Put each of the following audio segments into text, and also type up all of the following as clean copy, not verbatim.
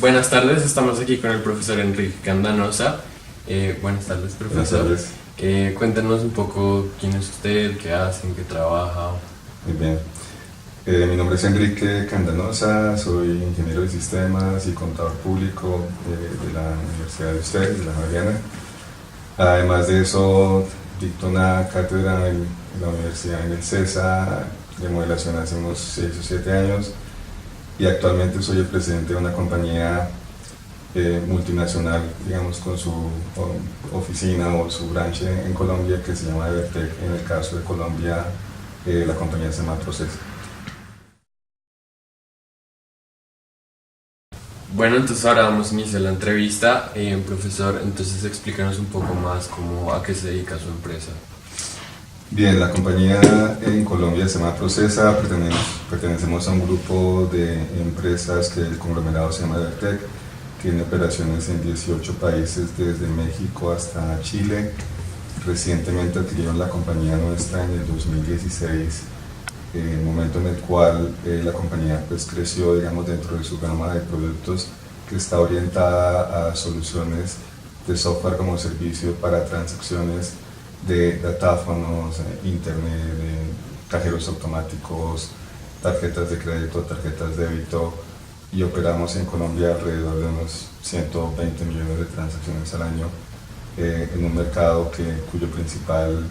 Buenas tardes, estamos aquí con el profesor Enrique Candanosa. Buenas tardes, profesor. Buenas tardes. Cuéntanos un poco quién es usted, qué hace, en qué trabaja. Muy bien. Mi nombre es Enrique Candanosa, soy ingeniero de sistemas y contador público de la Universidad de ustedes, de la Javeriana. Además de eso, dicto una cátedra en la universidad, en el CESA, de modelación hace unos 6 o 7 años, y actualmente soy el presidente de una compañía multinacional, digamos, con su oficina o su branch en Colombia, que se llama Evertec. En el caso de Colombia, la compañía se llama Procesa. Bueno, entonces ahora damos inicio a la entrevista. Profesor, entonces explícanos un poco más a qué se dedica su empresa. Bien, la compañía en Colombia se llama Procesa, pertenecemos a un grupo de empresas que el conglomerado se llama Evertec, tiene operaciones en 18 países desde México hasta Chile. Recientemente adquirieron la compañía nuestra en el 2016, en el momento en el cual la compañía pues creció, digamos, dentro de su gama de productos, que está orientada a soluciones de software como servicio para transacciones de datáfonos, internet, cajeros automáticos, tarjetas de crédito, tarjetas de débito, y operamos en Colombia alrededor de unos 120 millones de transacciones al año, en un mercado cuyo principal,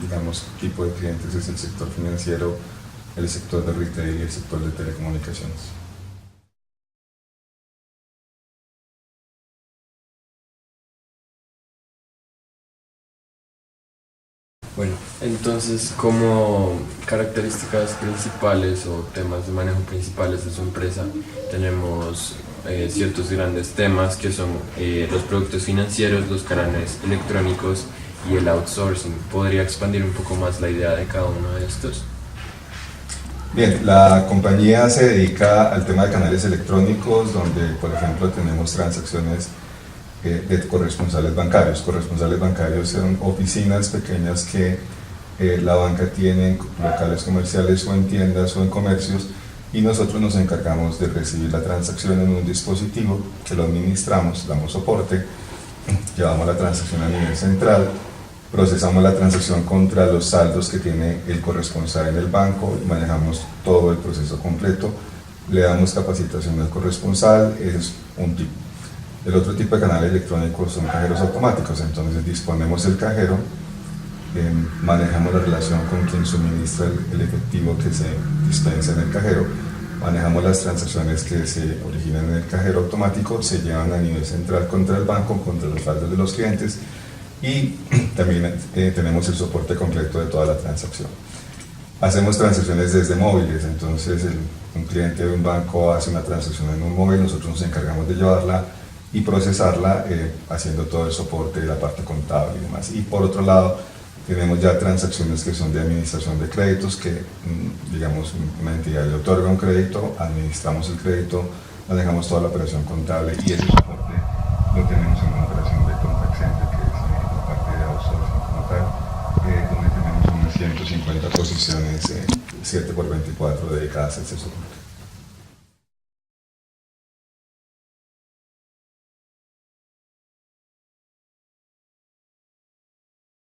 digamos, tipo de clientes es el sector financiero, el sector de retail y el sector de telecomunicaciones. Bueno, entonces como características principales o temas de manejo principales de su empresa, tenemos ciertos grandes temas que son los productos financieros, los canales electrónicos y el outsourcing. ¿Podría expandir un poco más la idea de cada uno de estos? Bien, la compañía se dedica al tema de canales electrónicos, donde, por ejemplo, tenemos transacciones de corresponsales bancarios. Corresponsales bancarios son oficinas pequeñas que la banca tiene en locales comerciales o en tiendas o en comercios, y nosotros nos encargamos de recibir la transacción en un dispositivo que lo administramos, damos soporte, llevamos la transacción a nivel central, procesamos la transacción contra los saldos que tiene el corresponsal en el banco y manejamos todo el proceso completo. Le damos capacitación al corresponsal, es un tipo. El otro tipo de canal electrónico son cajeros automáticos, entonces disponemos el cajero, manejamos la relación con quien suministra el efectivo que se dispensa en el cajero, manejamos las transacciones que se originan en el cajero automático, se llevan a nivel central contra el banco, contra los saldos de los clientes, y también tenemos el soporte completo de toda la transacción. Hacemos transacciones desde móviles, entonces un cliente de un banco hace una transacción en un móvil, nosotros nos encargamos de llevarla y procesarla, haciendo todo el soporte de la parte contable y demás. Y por otro lado, tenemos ya transacciones que son de administración de créditos, que digamos, una entidad le otorga un crédito, administramos el crédito, manejamos toda la operación contable, y ese soporte lo tenemos en una operación de contact center, que es la parte de outsourcing como tal, donde tenemos unas 150 posiciones, 7x24 dedicadas a ese soporte.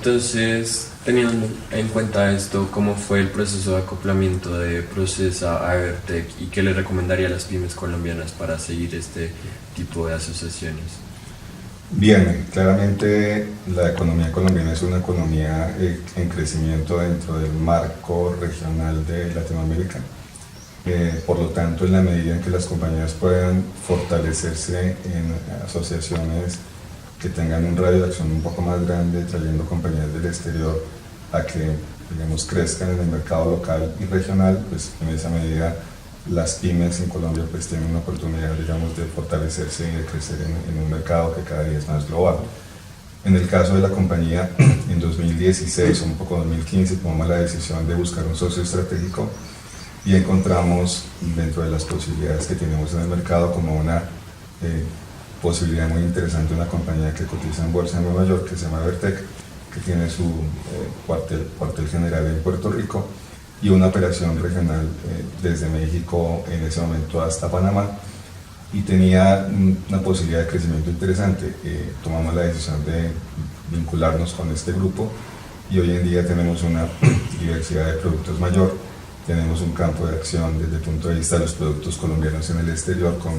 Entonces, teniendo en cuenta esto, ¿cómo fue el proceso de acoplamiento de Procesa a Evertec y qué le recomendaría a las pymes colombianas para seguir este tipo de asociaciones? Bien, claramente la economía colombiana es una economía en crecimiento dentro del marco regional de Latinoamérica. Por lo tanto, en la medida en que las compañías puedan fortalecerse en asociaciones que tengan un radio de acción un poco más grande, trayendo compañías del exterior a que, digamos, crezcan en el mercado local y regional, pues en esa medida las pymes en Colombia pues tienen una oportunidad, digamos, de fortalecerse y de crecer en un mercado que cada día es más global. En el caso de la compañía, en 2016 o un poco 2015 tomamos la decisión de buscar un socio estratégico, y encontramos dentro de las posibilidades que tenemos en el mercado como una posibilidad muy interesante una compañía que cotiza en bolsa en Nueva York, que se llama Evertec, que tiene su cuartel general en Puerto Rico y una operación regional desde México en ese momento hasta Panamá, y tenía una posibilidad de crecimiento interesante. Tomamos la decisión de vincularnos con este grupo y hoy en día tenemos una diversidad de productos mayor, tenemos un campo de acción desde el punto de vista de los productos colombianos en el exterior con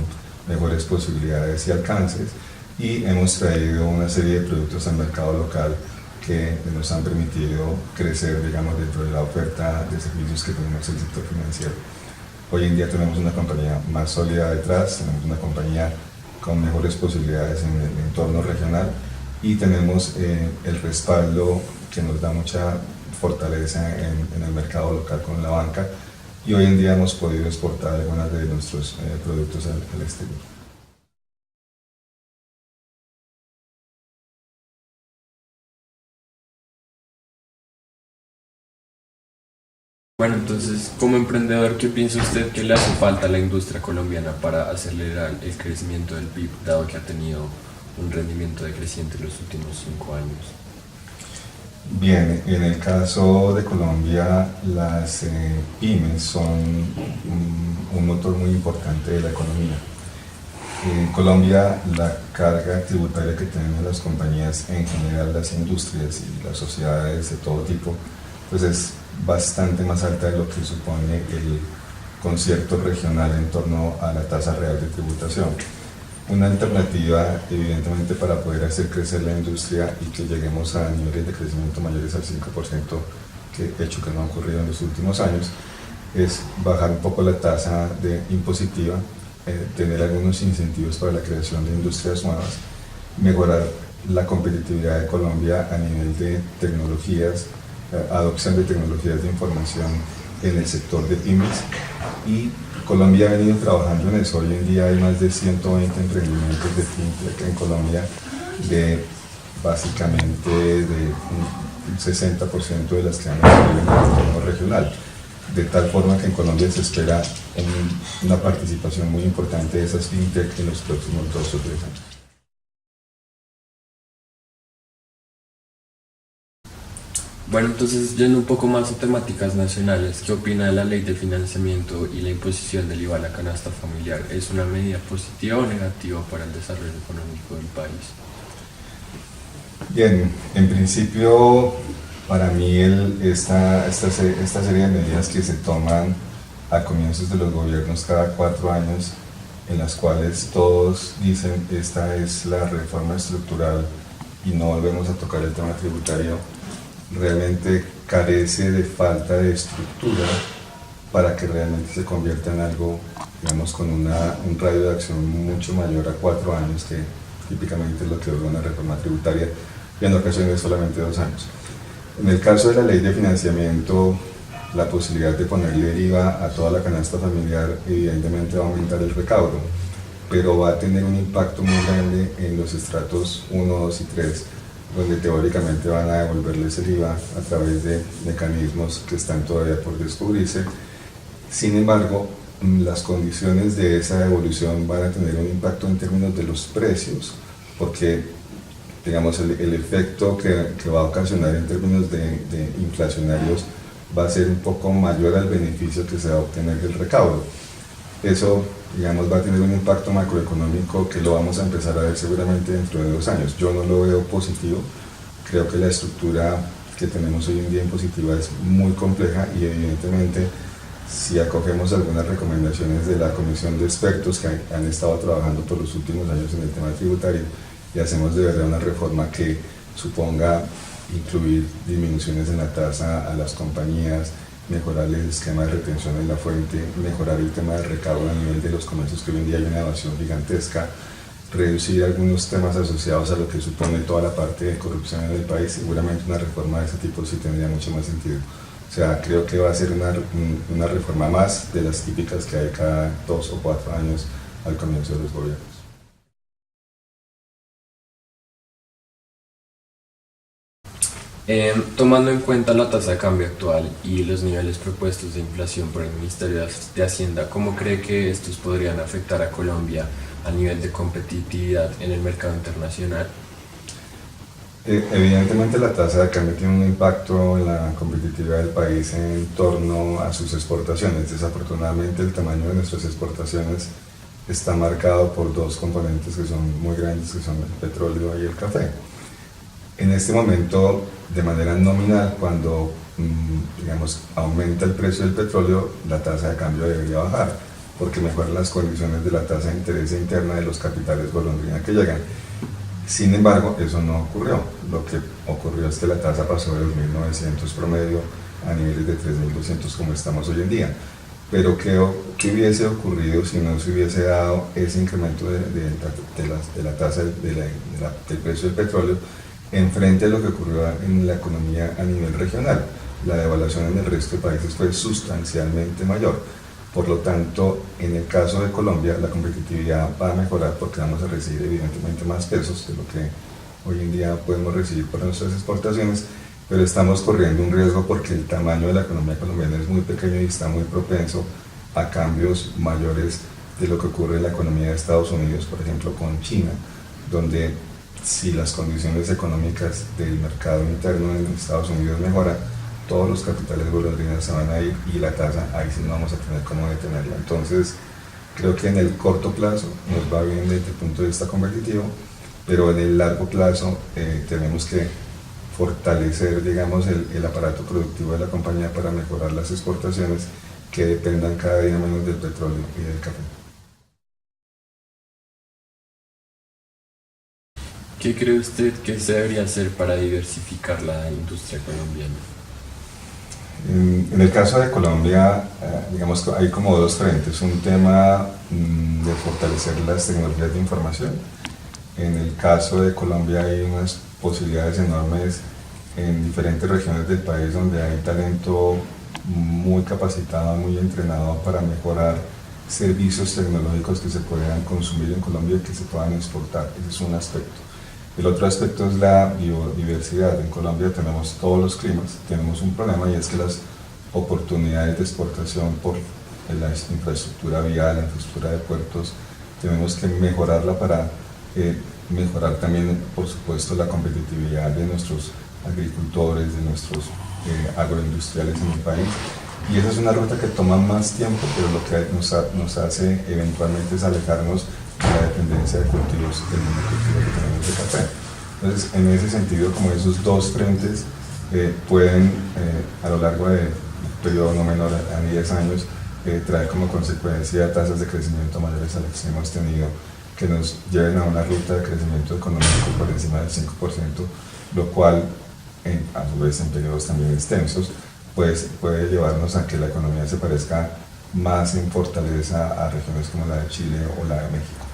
mejores posibilidades y alcances, y hemos traído una serie de productos al mercado local que nos han permitido crecer, digamos, dentro de la oferta de servicios que tenemos en el sector financiero. Hoy en día tenemos una compañía más sólida detrás, tenemos una compañía con mejores posibilidades en el entorno regional y tenemos el respaldo que nos da mucha fortaleza en el mercado local con la banca, y hoy en día hemos podido exportar algunos de nuestros productos al exterior. Bueno, entonces, como emprendedor, ¿qué piensa usted que le hace falta a la industria colombiana para acelerar el crecimiento del PIB, dado que ha tenido un rendimiento decreciente en los últimos 5 años? Bien, en el caso de Colombia, las pymes son un motor muy importante de la economía. En Colombia, la carga tributaria que tienen las compañías, en general las industrias y las sociedades de todo tipo, pues es bastante más alta de lo que supone el concierto regional en torno a la tasa real de tributación. Una alternativa, evidentemente, para poder hacer crecer la industria y que lleguemos a niveles de crecimiento mayores al 5%, hecho que no ha ocurrido en los últimos años, es bajar un poco la tasa impositiva, tener algunos incentivos para la creación de industrias nuevas, mejorar la competitividad de Colombia a nivel de tecnologías, adopción de tecnologías de información en el sector de pymes, y Colombia ha venido trabajando en eso. Hoy en día hay más de 120 emprendimientos de fintech en Colombia, básicamente de un 60% de las que han ocurrido en el entorno regional, de tal forma que en Colombia se espera una participación muy importante de esas fintech en los próximos 2 o 3 años. Bueno, entonces, yendo un poco más a temáticas nacionales, ¿qué opina de la ley de financiamiento y la imposición del IVA a la canasta familiar? ¿Es una medida positiva o negativa para el desarrollo económico del país? Bien, en principio, para mí esta serie de medidas que se toman a comienzos de los gobiernos cada 4 años, en las cuales todos dicen esta es la reforma estructural y no volvemos a tocar el tema tributario, realmente carece de falta de estructura para que realmente se convierta en algo, digamos, con un radio de acción mucho mayor a 4 años, que típicamente es lo que dura una reforma tributaria, y en ocasiones solamente 2 años. En el caso de la ley de financiamiento, la posibilidad de ponerle el IVA a toda la canasta familiar evidentemente va a aumentar el recaudo, pero va a tener un impacto muy grande en los estratos 1, 2 y 3, donde teóricamente van a devolverles el IVA a través de mecanismos que están todavía por descubrirse. Sin embargo, las condiciones de esa devolución van a tener un impacto en términos de los precios, porque, digamos, el efecto que va a ocasionar en términos de inflacionarios va a ser un poco mayor al beneficio que se va a obtener del recaudo. Eso, digamos, va a tener un impacto macroeconómico que lo vamos a empezar a ver seguramente dentro de 2 años. Yo no lo veo positivo, creo que la estructura que tenemos hoy en día impositiva es muy compleja, y evidentemente si acogemos algunas recomendaciones de la comisión de expertos que han estado trabajando por los últimos años en el tema tributario, y hacemos de verdad una reforma que suponga incluir disminuciones en la tasa a las compañías, mejorar el esquema de retención en la fuente, mejorar el tema del recaudo a nivel de los comercios, que hoy en día hay una evasión gigantesca, reducir algunos temas asociados a lo que supone toda la parte de corrupción en el país. Seguramente una reforma de ese tipo sí tendría mucho más sentido. O sea, creo que va a ser una reforma más de las típicas que hay cada 2 o 4 años al comienzo de los gobiernos. Tomando en cuenta la tasa de cambio actual y los niveles propuestos de inflación por el Ministerio de Hacienda, ¿cómo cree que estos podrían afectar a Colombia a nivel de competitividad en el mercado internacional? Evidentemente la tasa de cambio tiene un impacto en la competitividad del país en torno a sus exportaciones. Desafortunadamente el tamaño de nuestras exportaciones está marcado por dos componentes que son muy grandes, que son el petróleo y el café. En este momento, de manera nominal, cuando digamos, aumenta el precio del petróleo, la tasa de cambio debería bajar, porque mejoran las condiciones de la tasa de interés interna de los capitales golondrina que llegan. Sin embargo, eso no ocurrió. Lo que ocurrió es que la tasa pasó de 2.900 promedio a niveles de 3.200 como estamos hoy en día. Pero ¿qué hubiese ocurrido si no se hubiese dado ese incremento de la tasa del precio del petróleo en frente a lo que ocurrió en la economía a nivel regional? La devaluación en el resto de países fue sustancialmente mayor. Por lo tanto, en el caso de Colombia, la competitividad va a mejorar porque vamos a recibir evidentemente más pesos de lo que hoy en día podemos recibir por nuestras exportaciones, pero estamos corriendo un riesgo porque el tamaño de la economía colombiana es muy pequeño y está muy propenso a cambios mayores de lo que ocurre en la economía de Estados Unidos, por ejemplo, con China, donde si las condiciones económicas del mercado interno en Estados Unidos mejoran, todos los capitales golondrinas se van a ir y la tasa ahí sí no vamos a tener cómo detenerla. Entonces, creo que en el corto plazo nos va bien desde el punto de vista competitivo, pero en el largo plazo tenemos que fortalecer, digamos, el aparato productivo de la compañía para mejorar las exportaciones que dependan cada día menos del petróleo y del café. ¿Qué cree usted que se debería hacer para diversificar la industria colombiana? En el caso de Colombia, digamos que hay como dos frentes, un tema de fortalecer las tecnologías de información. En el caso de Colombia hay unas posibilidades enormes en diferentes regiones del país donde hay talento muy capacitado, muy entrenado para mejorar servicios tecnológicos que se puedan consumir en Colombia y que se puedan exportar. Ese es un aspecto. El otro aspecto es la biodiversidad. En Colombia tenemos todos los climas, tenemos un problema y es que las oportunidades de exportación por la infraestructura vial, la infraestructura de puertos, tenemos que mejorarla para mejorar también, por supuesto, la competitividad de nuestros agricultores, de nuestros agroindustriales en el país. Y esa es una ruta que toma más tiempo, pero lo que nos hace eventualmente es alejarnos de la dependencia de cultivos, del monocultivo que tenemos de café. Entonces, en ese sentido, como esos dos frentes pueden, a lo largo de un periodo no menor a 10 años, traer como consecuencia tasas de crecimiento mayores a las que hemos tenido, que nos lleven a una ruta de crecimiento económico por encima del 5%, lo cual, a su vez, en periodos también extensos, pues puede llevarnos a que la economía se parezca más en fortaleza a regiones como la de Chile o la de México.